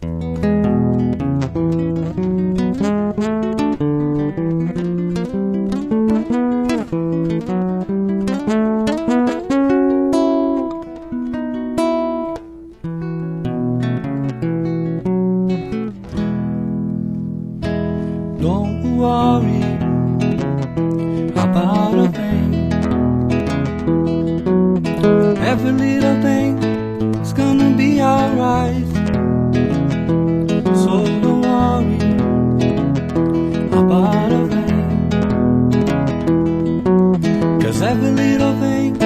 Don't worry about a thing. Every little thing is gonna be alright. So don't worry about a thing, 'cause every little thing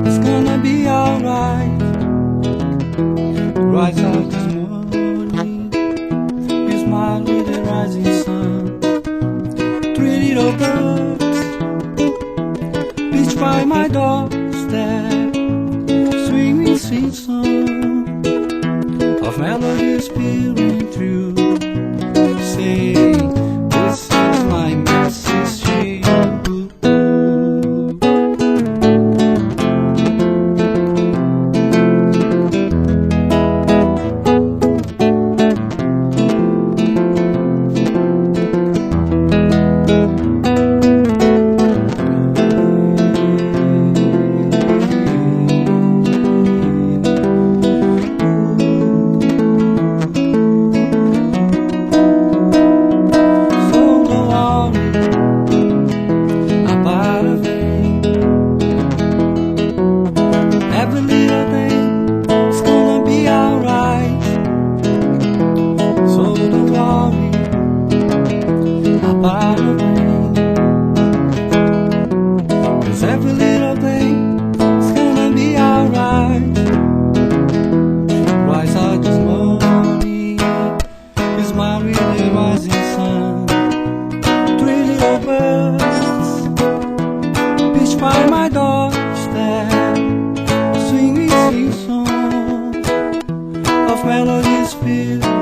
is gonna be alright. Rise out this morning, is Marley the rising sun. Three little birds reach by my doorstep, swinging sing song of melodies peering through. Say, this is my message to you. Every little thing is gonna be alright. So don't worry about a thing, 'cause every little thing is gonna be alright. Rise out this morning, is my really rising sun. Three little birds pitch by my doorstep, swinging sing song of melodies filled